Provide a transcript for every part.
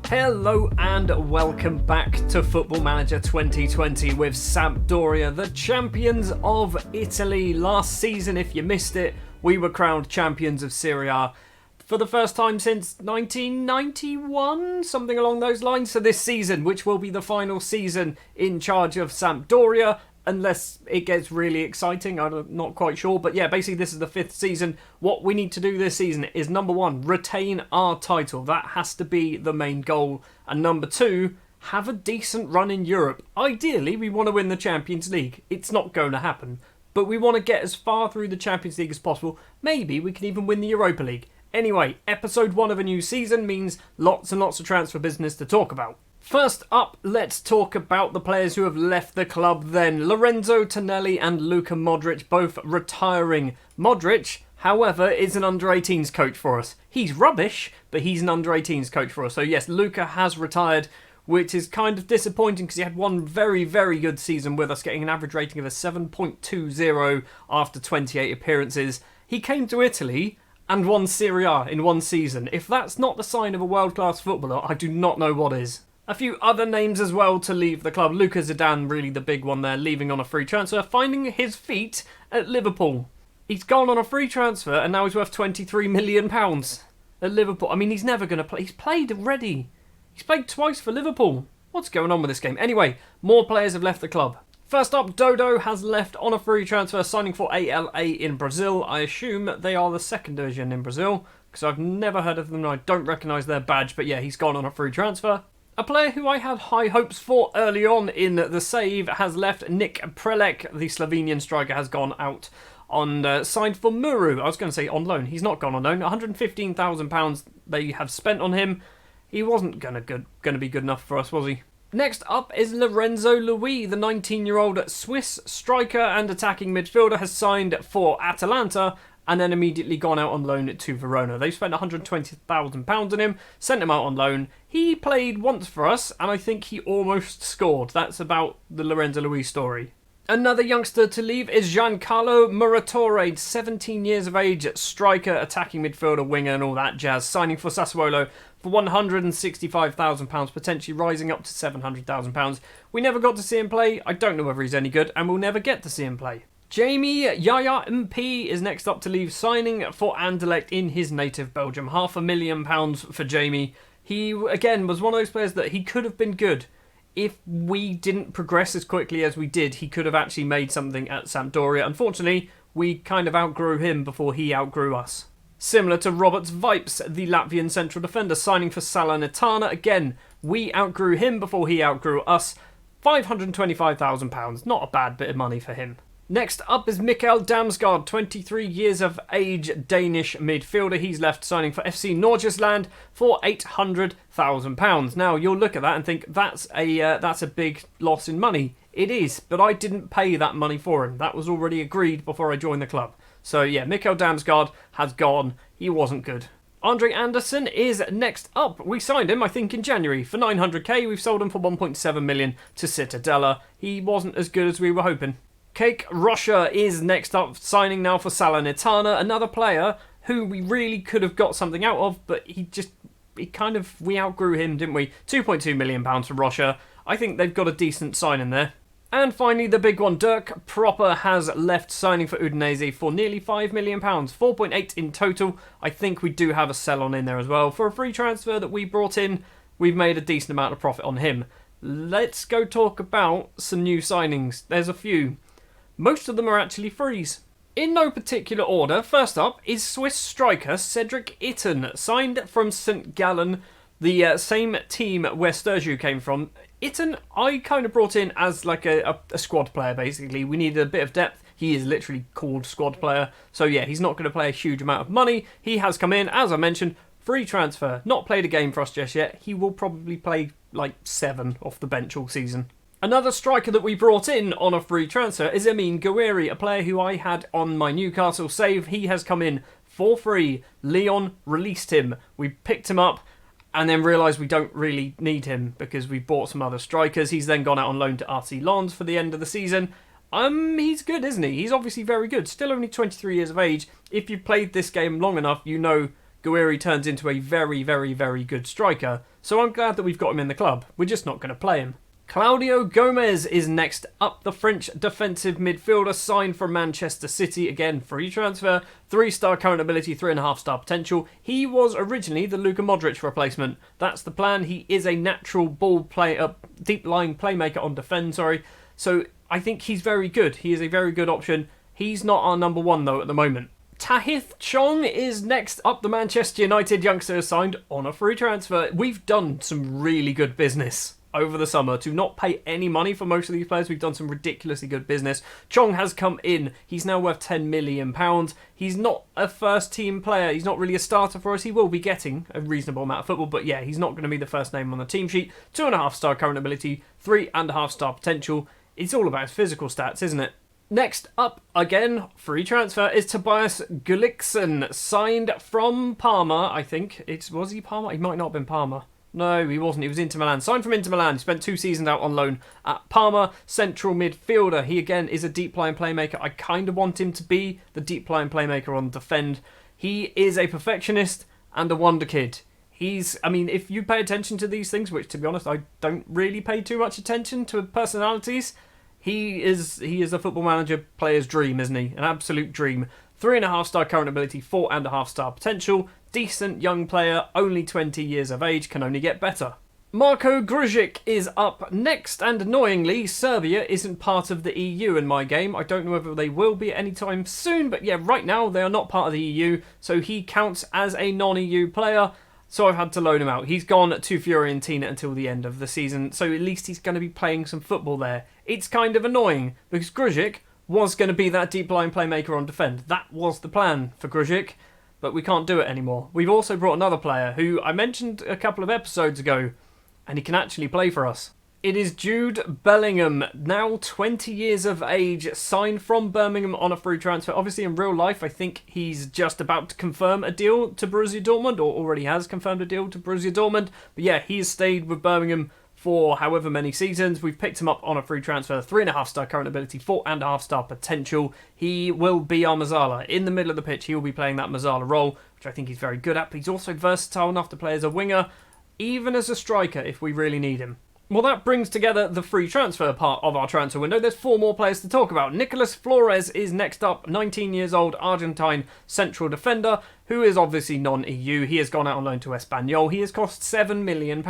Hello and welcome back to Football Manager 2020 with Sampdoria, the champions of Italy. Last season, if you missed it, we were crowned champions of Serie A for the first time since 1991, something along those lines. So this season, which will be the final season in charge of Sampdoria, unless it gets really exciting, I'm not quite sure. But yeah, basically this is the fifth season. What we need to do this season is, number one, retain our title. That has to be the main goal. And number two, have a decent run in Europe. Ideally, we want to win the Champions League. It's not going to happen. But we want to get as far through the Champions League as possible. Maybe we can even win the Europa League. Anyway, episode 1 of a new season means lots and lots of transfer business to talk about. First up, let's talk about the players who have left the club then. Lorenzo Tonelli and Luka Modric both retiring. Modric, however, is an under-18s coach for us. He's rubbish, but he's an under-18s coach for us. So yes, Luka has retired, which is kind of disappointing because he had one very, very good season with us, getting an average rating of a 7.20 after 28 appearances. He came to Italy and won Serie A in one season. If that's not the sign of a world-class footballer, I do not know what is. A few other names as well to leave the club. Luka Zidane, really the big one there, leaving on a free transfer, finding his feet at Liverpool. He's gone on a free transfer and now he's worth £23 million at Liverpool. I mean, he's never going to play. He's played already. He's played twice for Liverpool. What's going on with this game? Anyway, more players have left the club. First up, Dodo has left on a free transfer, signing for ALA in Brazil. I assume they are the second division in Brazil, because I've never heard of them and I don't recognise their badge. But yeah, he's gone on a free transfer. A player who I had high hopes for early on in the save has left. Nick Prelec, the Slovenian striker, has gone out on signed for Muru. I was going to say on loan. He's not gone on loan. £115,000 they have spent on him. He wasn't going to be good enough for us, was he? Next up is Lorenzo Louis, the 19-year-old Swiss striker and attacking midfielder, has signed for Atalanta and then immediately gone out on loan to Verona. They've spent £120,000 on him, sent him out on loan. He played once for us, and I think he almost scored. That's about the Lorenzo Louis story. Another youngster to leave is Giancarlo Muratore, 17 years of age, striker, attacking midfielder, winger and all that jazz, signing for Sassuolo for £165,000, potentially rising up to £700,000. We never got to see him play. I don't know whether he's any good, and we'll never get to see him play. Jamie Yaya MP is next up to leave, signing for Anderlecht in his native Belgium. £500,000 for Jamie. He, again, was one of those players that he could have been good. If we didn't progress as quickly as we did, he could have actually made something at Sampdoria. Unfortunately, we kind of outgrew him before he outgrew us. Similar to Roberts Vipes, the Latvian central defender, signing for Salernitana. Again, we outgrew him before he outgrew us. £525,000. Not a bad bit of money for him. Next up is Mikael Damsgaard, 23 years of age, Danish midfielder. He's left, signing for FC Norgesland for £800,000. Now, you'll look at that and think that's a big loss in money. It is, but I didn't pay that money for him. That was already agreed before I joined the club. So yeah, Mikael Damsgaard has gone. He wasn't good. Andre Anderson is next up. We signed him, I think, in January for £900,000. We've sold him for £1.7 million to Cittadella. He wasn't as good as we were hoping. Cake Rocha is next up, signing now for Salernitana. Another player who we really could have got something out of, but we outgrew him, didn't we? £2.2 million for Rocha. I think they've got a decent sign in there. And finally, the big one, Dirk Proper has left, signing for Udinese for nearly £5 million. 4.8 in total. I think we do have a sell-on in there as well. For a free transfer that we brought in, we've made a decent amount of profit on him. Let's go talk about some new signings. There's a few. Most of them are actually frees. In no particular order, first up is Swiss striker Cedric Itten, signed from St Gallen, the same team where Sturgeon came from. Itten, I kind of brought in as like a squad player, basically. We needed a bit of depth. He is literally called squad player. So yeah, he's not going to play a huge amount of money. He has come in, as I mentioned, free transfer. Not played a game for us just yet. He will probably play like 7 off the bench all season. Another striker that we brought in on a free transfer is Emin Gouiri, a player who I had on my Newcastle save. He has come in for free. Leon released him. We picked him up and then realised we don't really need him because we bought some other strikers. He's then gone out on loan to RC Lens for the end of the season. He's good, isn't he? He's obviously very good. Still only 23 years of age. If you've played this game long enough, you know Guiri turns into a very, very, very good striker. So I'm glad that we've got him in the club. We're just not going to play him. Claudio Gomez is next up. The French defensive midfielder signed from Manchester City. Again, free transfer. 3-star current ability, 3.5-star potential. He was originally the Luka Modric replacement. That's the plan. He is a natural deep-lying playmaker on defend, So I think he's very good. He is a very good option. He's not our number one, though, at the moment. Tahith Chong is next up. The Manchester United youngster is signed on a free transfer. We've done some really good business over the summer to not pay any money for most of these players. We've done some ridiculously good business. Chong has come in. He's now worth £10 million. He's not a first team player. He's not really a starter for us. He will be getting a reasonable amount of football, but yeah, he's not going to be the first name on the team sheet. 2.5-star current ability, 3.5-star potential. It's all about his physical stats, isn't it? Next up, again, free transfer, is Tobias Gullikson, signed from Parma, I think. Was he Parma? He might not have been Parma. No, he wasn't. He was Inter Milan. Signed from Inter Milan. He spent 2 seasons out on loan at Parma. Central midfielder. He, again, is a deep-lying playmaker. I kind of want him to be the deep-lying playmaker on defend. He is a perfectionist and a wonder kid. If you pay attention to these things, which, to be honest, I don't really pay too much attention to personalities, he is a Football Manager player's dream, isn't he? An absolute dream. 3.5-star current ability, 4.5-star potential. Decent young player, only 20 years of age, can only get better. Marko Grujic is up next, and annoyingly, Serbia isn't part of the EU in my game. I don't know whether they will be anytime soon, but yeah, right now they are not part of the EU, so he counts as a non-EU player, so I've had to loan him out. He's gone to Fiorentina until the end of the season, so at least he's going to be playing some football there. It's kind of annoying, because Grujic was going to be that deep-lying playmaker on defend. That was the plan for Grujic, but we can't do it anymore. We've also brought another player who I mentioned a couple of episodes ago, and he can actually play for us. It is Jude Bellingham, now 20 years of age, signed from Birmingham on a free transfer. Obviously, in real life, I think he's just about to confirm a deal to Borussia Dortmund, or already has confirmed a deal to Borussia Dortmund. But yeah, he has stayed with Birmingham for however many seasons. We've picked him up on a free transfer, 3.5-star current ability, 4.5-star potential. He will be our Mazzala. In the middle of the pitch, he will be playing that Mazzala role, which I think he's very good at, but he's also versatile enough to play as a winger, even as a striker if we really need him. Well, that brings together the free transfer part of our transfer window. There's 4 more players to talk about. Nicolas Flores is next up, 19 years old, Argentine central defender, who is obviously non-EU. He has gone out on loan to Espanyol. He has cost £7 million.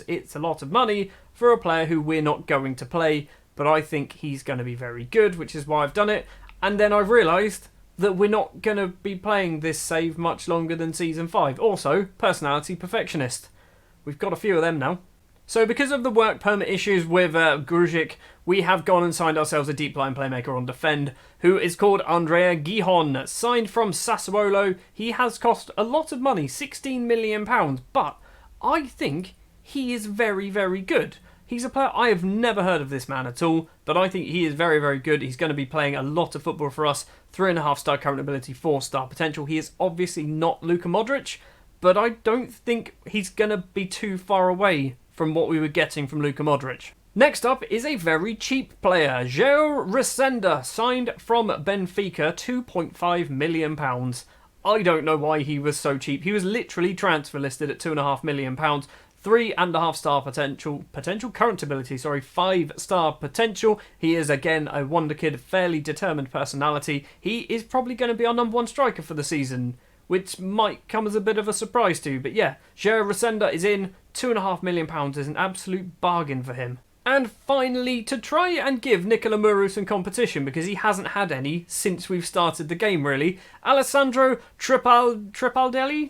It's a lot of money for a player who we're not going to play, but I think he's going to be very good, which is why I've done it. And then I've realised that we're not going to be playing this save much longer than Season 5. Also, personality perfectionist. We've got a few of them now. So because of the work permit issues with Grujic, we have gone and signed ourselves a deep line playmaker on defend, who is called Andrea Gihon, signed from Sassuolo. He has cost a lot of money, £16 million, but I think he is very, very good. He's a player, I have never heard of this man at all, but I think he is very, very good. He's going to be playing a lot of football for us. 3.5-star current ability, 4-star potential. He is obviously not Luka Modric, but I don't think he's going to be too far away from what we were getting from Luka Modric. Next up is a very cheap player, João Resenda, signed from Benfica, £2.5 million. I don't know why he was so cheap. He was literally transfer listed at £2.5 million. 3.5-star potential current ability, 5-star potential. He is again a wonder kid, fairly determined personality. He is probably going to be our number 1 striker for the season, which might come as a bit of a surprise to you. But yeah, João Resenda is in. £2.5 million is an absolute bargain for him. And finally, to try and give Nicola Muru some competition, because he hasn't had any since we've started the game, really, Alessandro Tripadelli?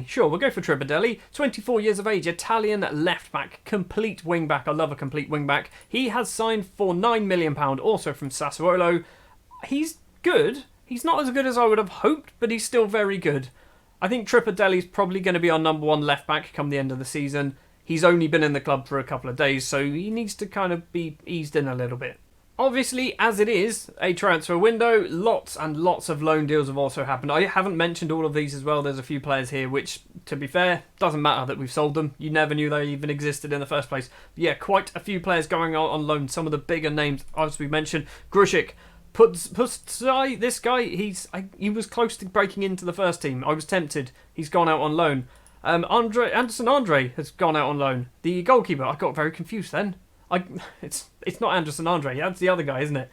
Sure, we'll go for Tripadelli. 24 years of age, Italian left-back, complete wing-back. I love a complete wing-back. He has signed for £9 million, also from Sassuolo. He's good. He's not as good as I would have hoped, but he's still very good. I think Tripadelli's probably going to be our number 1 left-back come the end of the season. He's only been in the club for a couple of days, so he needs to kind of be eased in a little bit. Obviously, as it is a transfer window, lots and lots of loan deals have also happened. I haven't mentioned all of these as well. There's a few players here which, to be fair, doesn't matter that we've sold them. You never knew they even existed in the first place. But yeah, quite a few players going on loan. Some of the bigger names, as we mentioned, Grujic, Pusai, this guy, he was close to breaking into the first team. I was tempted. He's gone out on loan. Anderson Andre has gone out on loan. The goalkeeper, I got very confused then. It's not Anderson Andre. That's the other guy, isn't it?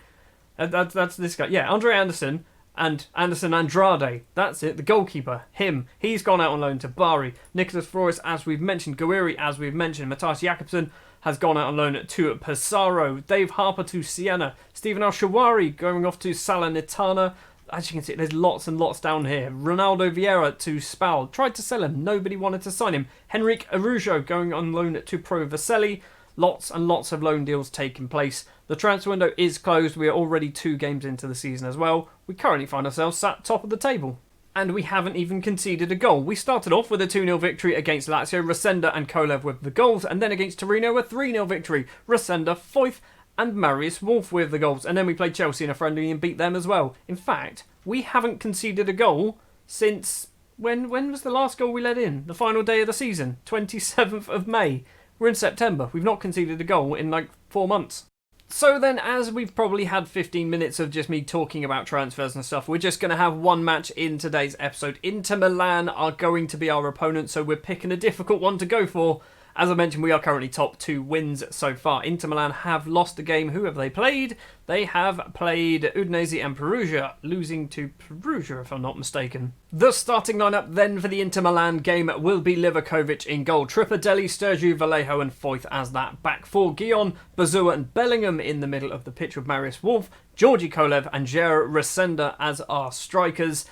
That's this guy. Yeah, Andre Anderson and Anderson Andrade. That's it. The goalkeeper, him. He's gone out on loan to Bari. Nicholas Flores, as we've mentioned. Guiri, as we've mentioned. Matthias Jakobsen has gone out on loan to Pesaro. Dave Harper to Siena. Stephen Al-Shawari going off to Salernitana. As you can see, there's lots and lots down here. Ronaldo Vieira to Spal. Tried to sell him. Nobody wanted to sign him. Henrique Arujo going on loan to Pro Vercelli. Lots and lots of loan deals taking place. The transfer window is closed. We are already 2 games into the season as well. We currently find ourselves sat top of the table. And we haven't even conceded a goal. We started off with a 2-0 victory against Lazio, Rosenda and Kolev with the goals, and then against Torino a 3-0 victory. Rosenda, Foyth and Marius Wolf with the goals, and then we played Chelsea in a friendly and beat them as well. In fact, we haven't conceded a goal since... When was the last goal we let in? The final day of the season, 27th of May. We're in September. We've not conceded a goal in like 4 months. So then, as we've probably had 15 minutes of just me talking about transfers and stuff, we're just going to have one match in today's episode. Inter Milan are going to be our opponent, so we're picking a difficult one to go for. As I mentioned, we are currently top 2 wins so far. Inter Milan have lost the game. Who have they played? They have played Udinese and Perugia, losing to Perugia if I'm not mistaken. The starting lineup then for the Inter Milan game will be Livakovic in goal, Tripadelli, Sturgiu, Vallejo and Foyth as that back four, Guillon, Bazua and Bellingham in the middle of the pitch with Marius Wolf, Georgi Kolev and Jair Resenda as our strikers.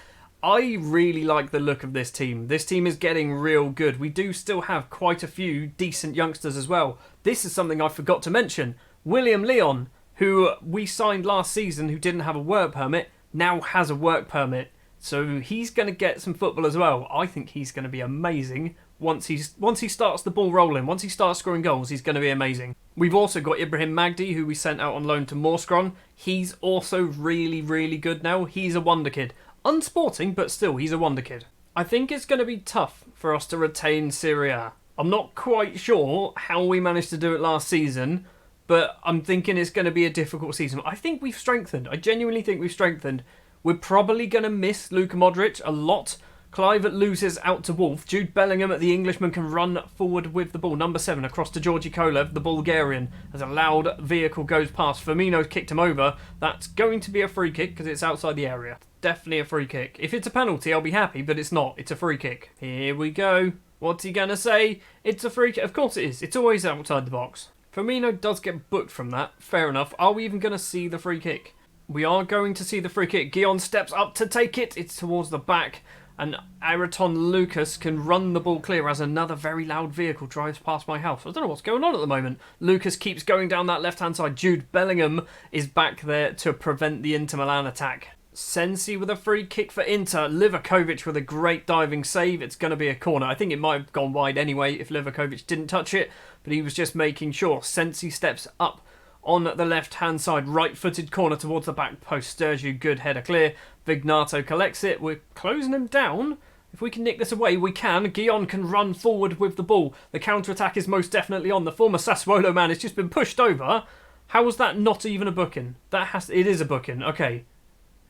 I really like the look of this team. This team is getting real good. We do still have quite a few decent youngsters as well. This is something I forgot to mention. William Leon, who we signed last season, who didn't have a work permit, now has a work permit. So he's going to get some football as well. I think he's going to be amazing once he starts the ball rolling. Once he starts scoring goals, he's going to be amazing. We've also got Ibrahim Magdi, who we sent out on loan to Morscron. He's also really, really good now. He's a wonder kid. Unsporting, but still, he's a wonder kid. I think it's going to be tough for us to retain Serie A. I'm not quite sure how we managed to do it last season, but I'm thinking it's going to be a difficult season. I think we've strengthened. I genuinely think we've strengthened. We're probably going to miss Luka Modric a lot. Clive loses out to Wolf. Jude Bellingham, the Englishman, can run forward with the ball. Number 7 across to Georgi Kolev, the Bulgarian, as a loud vehicle goes past. Firmino's kicked him over. That's going to be a free kick because it's outside the area. Definitely a free kick. If it's a penalty, I'll be happy, but it's not. It's a free kick. Here we go. What's he going to say? It's a free kick. Of course it is. It's always outside the box. Firmino does get booked from that. Fair enough. Are we even going to see the free kick? We are going to see the free kick. Guillon steps up to take it. It's towards the back. And Araton Lucas can run the ball clear as another very loud vehicle drives past my house. I don't know what's going on at the moment. Lucas keeps going down that left-hand side. Jude Bellingham is back there to prevent the Inter Milan attack. Sensi with a free kick for Inter. Livakovic with a great diving save. It's going to be a corner. I think it might have gone wide anyway if Livakovic didn't touch it, but he was just making sure. Sensi steps up on the left-hand side. Right-footed corner towards the back post. Sturgiu, good header clear. Vignato collects it. We're closing him down. If we can nick this away, we can. Guillon can run forward with the ball. The counter-attack is most definitely on. The former Sassuolo man has just been pushed over. How was that not even a booking? It is a booking. Okay.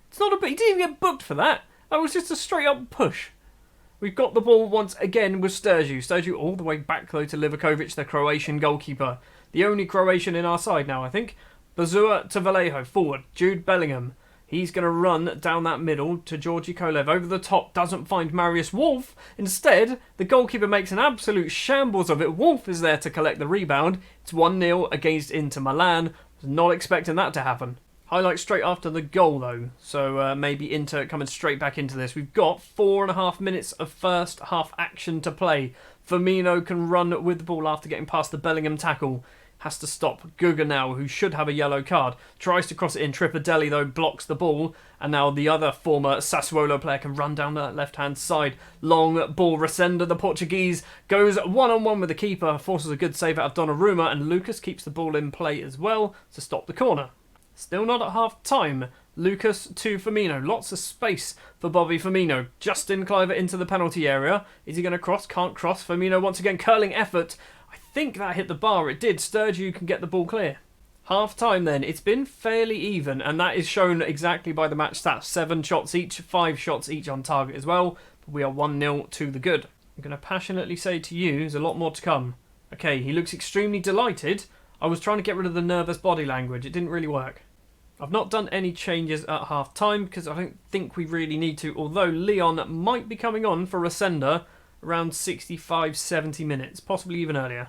It's not a book. He didn't even get booked for that. That was just a straight-up push. We've got the ball once again with Sturgiu. Sturgiu all the way back though to Livakovic, the Croatian goalkeeper. The only Croatian in our side now, I think. Bazua to Vallejo, forward. Jude Bellingham. He's going to run down that middle to Georgi Kolev. Over the top, doesn't find Marius Wolf. Instead, the goalkeeper makes an absolute shambles of it. Wolf is there to collect the rebound. It's 1-0 against Inter Milan. Was not expecting that to happen. Highlight straight after the goal, though. So maybe Inter coming straight back into this. We've got 4.5 minutes of first half action to play. Firmino can run with the ball after getting past the Bellingham tackle. Has to stop Guga now, who should have a yellow card. Tries to cross it in. Tripadelli, though, blocks the ball. And now the other former Sassuolo player can run down the left-hand side. Long ball. Resenda, the Portuguese, goes one-on-one with the keeper. Forces a good save out of Donnarumma. And Lucas keeps the ball in play as well to stop the corner. Still not at half-time. Lucas to Firmino. Lots of space for Bobby Firmino. Justin Cliver into the penalty area. Is he going to cross? Can't cross. Firmino once again curling effort. I think that hit the bar. It did. Sturgiu can get the ball clear. Half time then, it's been fairly even, and that is shown exactly by the match stats. 7 shots each, 5 shots each on target as well. But we are 1-0 to the good. I'm going to passionately say to you, there's a lot more to come. Okay, he looks extremely delighted. I was trying to get rid of the nervous body language. It didn't really work. I've not done any changes at half time because I don't think we really need to, although Leon might be coming on for Resenda around 65-70 minutes, possibly even earlier.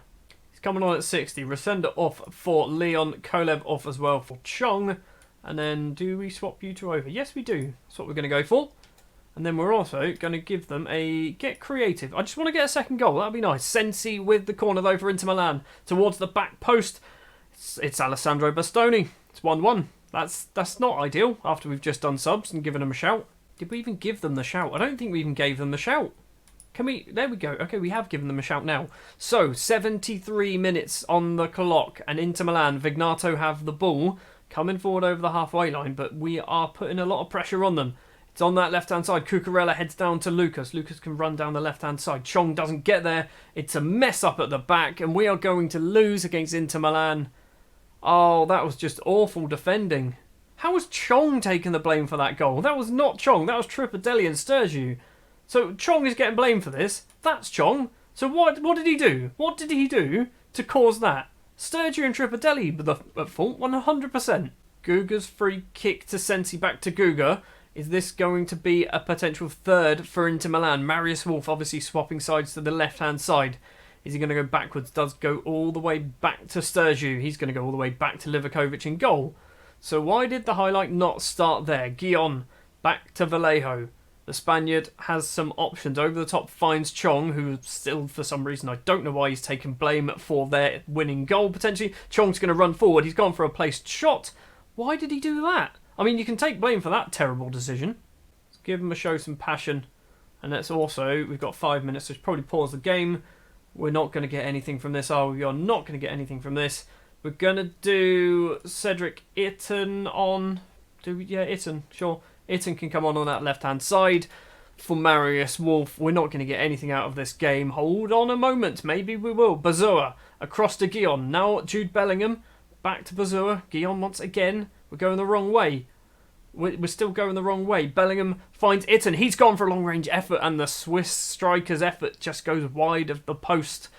He's coming on at 60. Resenda off for Leon, Kolev off as well for Chong. And then do we swap you two over? Yes, we do. That's what we're going to go for. And then we're also going to give them a get creative. I just want to get a second goal. That'd be nice. Sensi with the corner though for Inter Milan. Towards the back post. It's Alessandro Bastoni. It's 1-1. That's not ideal after we've just done subs and given them a shout. Did we even give them the shout? I don't think we even gave them the shout. Can we? There we go. Okay, we have given them a shout now. So, 73 minutes on the clock. And Inter Milan, Vignato have the ball. Coming forward over the halfway line. But we are putting a lot of pressure on them. It's on that left-hand side. Cucurella heads down to Lucas. Lucas can run down the left-hand side. Chong doesn't get there. It's a mess up at the back. And we are going to lose against Inter Milan. Oh, that was just awful defending. How was Chong taking the blame for that goal? That was not Chong. That was Tripadelli and Sturgeon. So Chong is getting blamed for this. That's Chong. So what did he do? What did he do to cause that? Sturgeon and Tripadelli were at fault 100%. Guga's free kick to Sensi back to Guga. Is this going to be a potential third for Inter Milan? Marius Wolf obviously swapping sides to the left-hand side. Is he going to go backwards? Does go all the way back to Sturgeon. He's going to go all the way back to Livakovic in goal. So why did the highlight not start there? Guillon back to Vallejo. The Spaniard has some options. Over the top finds Chong, who still, for some reason, I don't know why he's taken blame for their winning goal, potentially. Chong's going to run forward. He's gone for a placed shot. Why did he do that? I mean, you can take blame for that terrible decision. Let's give him a show some passion. And let's also, we've got 5 minutes, so probably pause the game. We're not going to get anything from this. Oh, we are not going to get anything from this. We're going to do Cedric Itten on... Yeah, Itten, sure. Itten can come on that left-hand side for Marius Wolf. We're not going to get anything out of this game. Hold on a moment. Maybe we will. Bazoa across to Guillon. Now Jude Bellingham. Back to Bazoa. Guillon once again. We're going the wrong way. We're still going the wrong way. Bellingham finds Itten. He's gone for a long-range effort, and the Swiss striker's effort just goes wide of the post.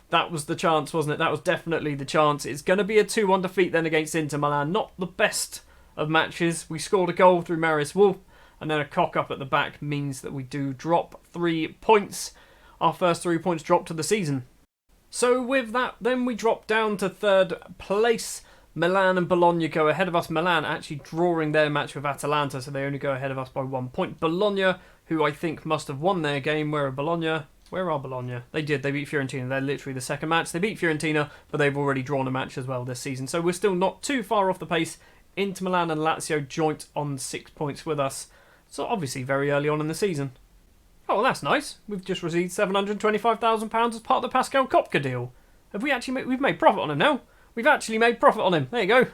That was the chance, wasn't it? That was definitely the chance. It's going to be a 2-1 defeat then against Inter Milan. Not the best of matches. We scored a goal through Marius Wolf, and then a cock-up at the back means that we do drop 3 points. Our first 3 points drop to the season. So with that, then we drop down to 3rd place. Milan and Bologna go ahead of us. Milan actually drawing their match with Atalanta, so they only go ahead of us by 1 point. Bologna, who I think must have won their game. Where are Bologna? Where are Bologna? They did. They beat Fiorentina. They're literally the second match. They beat Fiorentina, but they've already drawn a match as well this season. So we're still not too far off the pace. Inter Milan and Lazio joint on 6 points with us. So obviously very early on in the season. Oh, well, that's nice. We've just received £725,000 as part of the Pascal Kopka deal. Have we actually we've made profit on him now? We've actually made profit on him. There you go.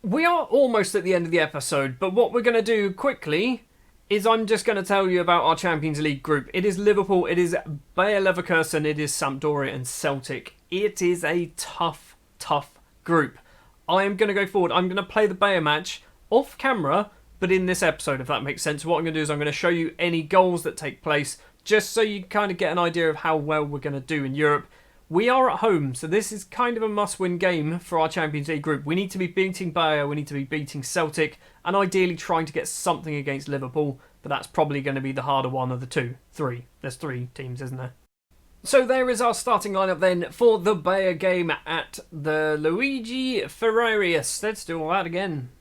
We are almost at the end of the episode, but what we're going to do quickly is I'm just going to tell you about our Champions League group. It is Liverpool, it is Bayer Leverkusen, it is Sampdoria and Celtic. It is a tough, tough group. I am going to go forward. I'm going to play the Bayer match off camera, but in this episode, if that makes sense. What I'm going to do is I'm going to show you any goals that take place, just so you kind of get an idea of how well we're going to do in Europe. We are at home, so this is kind of a must-win game for our Champions League group. We need to be beating Bayer, we need to be beating Celtic, and ideally trying to get something against Liverpool, but that's probably going to be the harder one of the three. There's 3 teams, isn't there? So there is our starting lineup then for the Bayer game at the Luigi Ferrarius. Let's do all that again.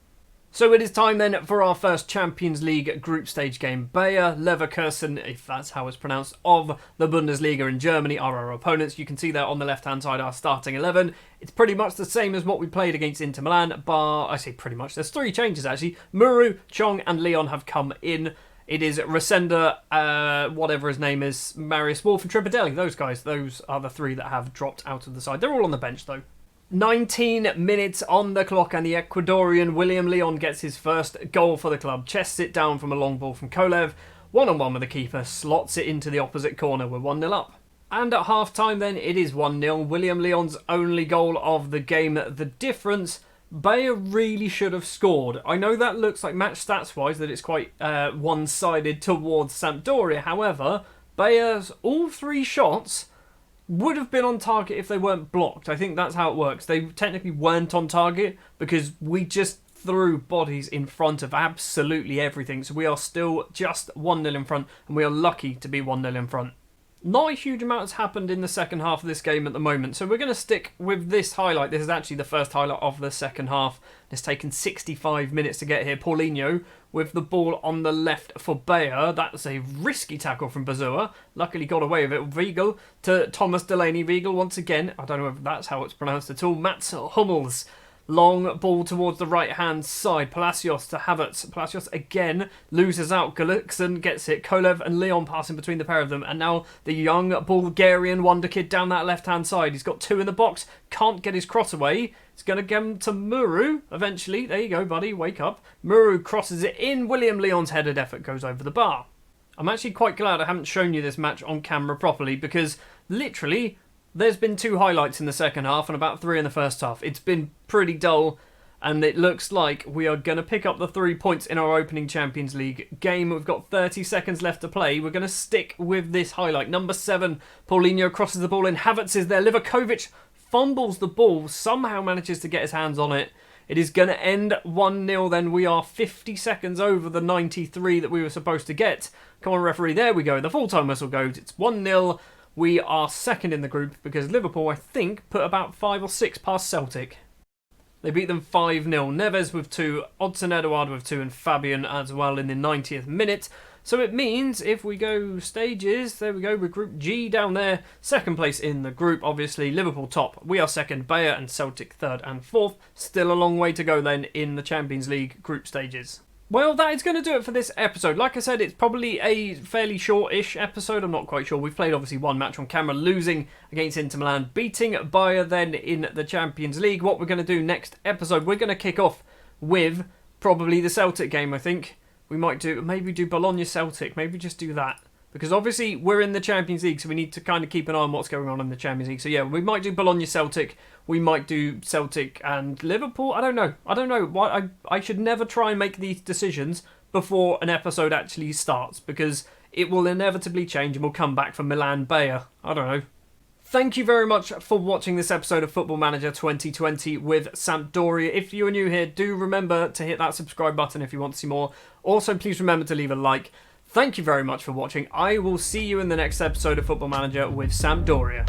So it is time then for our first Champions League group stage game. Bayer Leverkusen, if that's how it's pronounced, of the Bundesliga in Germany are our opponents. You can see there on the left-hand side our starting 11. It's pretty much the same as what we played against Inter Milan, bar, I say pretty much, there's 3 changes actually. Muru, Chong and Leon have come in. It is Resenda, whatever his name is, Marius Wolf and Tripadelli. Those guys, those are the 3 that have dropped out of the side. They're all on the bench though. 19 minutes on the clock and the Ecuadorian William Leon gets his first goal for the club. Chests it down from a long ball from Kolev. 1-on-1 with the keeper, slots it into the opposite corner. We're 1-0 up. And at half-time then, it is 1-0. William Leon's only goal of the game. The difference Bayer really should have scored. I know that looks like match stats-wise that it's quite one-sided towards Sampdoria. However, Bayer's all 3 shots would have been on target if they weren't blocked. I think that's how it works. They technically weren't on target because we just threw bodies in front of absolutely everything. So we are still just 1-0 in front, and we are lucky to be 1-0 in front. Not a huge amount has happened in the second half of this game at the moment, so we're going to stick with this highlight. This is actually the first highlight of the second half. It's taken 65 minutes to get here. Paulinho with the ball on the left for Bayer. That's a risky tackle from Bazua. Luckily got away with it. Weigl to Thomas Delaney. Weigl once again. I don't know if that's how it's pronounced at all. Mats Hummels. Long ball towards the right-hand side. Palacios to Havertz. Palacios again loses out. Gullikson gets it. Kolev and Leon passing between the pair of them. And now the young Bulgarian wonder kid down that left-hand side. He's got 2 in the box. Can't get his cross away. It's going to give him to Muru eventually. There you go, buddy. Wake up. Muru crosses it in. William Leon's headed effort goes over the bar. I'm actually quite glad I haven't shown you this match on camera properly because literally there's been 2 highlights in the second half and about 3 in the first half. It's been pretty dull, and it looks like we are going to pick up the 3 points in our opening Champions League game. We've got 30 seconds left to play. We're going to stick with this highlight. Number 7, Paulinho crosses the ball in. Havertz is there. Livakovic fumbles the ball, somehow manages to get his hands on it. It is going to end 1-0 then. We are 50 seconds over the 93 that we were supposed to get. Come on, referee. There we go. The full-time whistle goes. It's 1-0. We are second in the group because Liverpool, I think, put about 5 or 6 past Celtic. They beat them 5-0. Neves with 2, Odson Eduard with 2, and Fabian as well in the 90th minute. So it means if we go stages, there we go, with Group G down there. Second place in the group, obviously. Liverpool top. We are second. Bayer and Celtic third and fourth. Still a long way to go then in the Champions League group stages. Well, that is going to do it for this episode. Like I said, it's probably a fairly short-ish episode. I'm not quite sure. We've played, obviously, 1 match on camera, losing against Inter Milan, beating Bayer then in the Champions League. What we're going to do next episode, we're going to kick off with probably the Celtic game, I think. We might maybe do Bologna-Celtic. Maybe just do that. Because obviously we're in the Champions League, so we need to kind of keep an eye on what's going on in the Champions League. So yeah, we might do Bologna-Celtic. We might do Celtic and Liverpool. I don't know. Why I should never try and make these decisions before an episode actually starts, because it will inevitably change and we'll come back for Milan-Bayer. I don't know. Thank you very much for watching this episode of Football Manager 2020 with Sampdoria. If you are new here, do remember to hit that subscribe button if you want to see more. Also, please remember to leave a like. Thank you very much for watching. I will see you in the next episode of Football Manager with Sampdoria.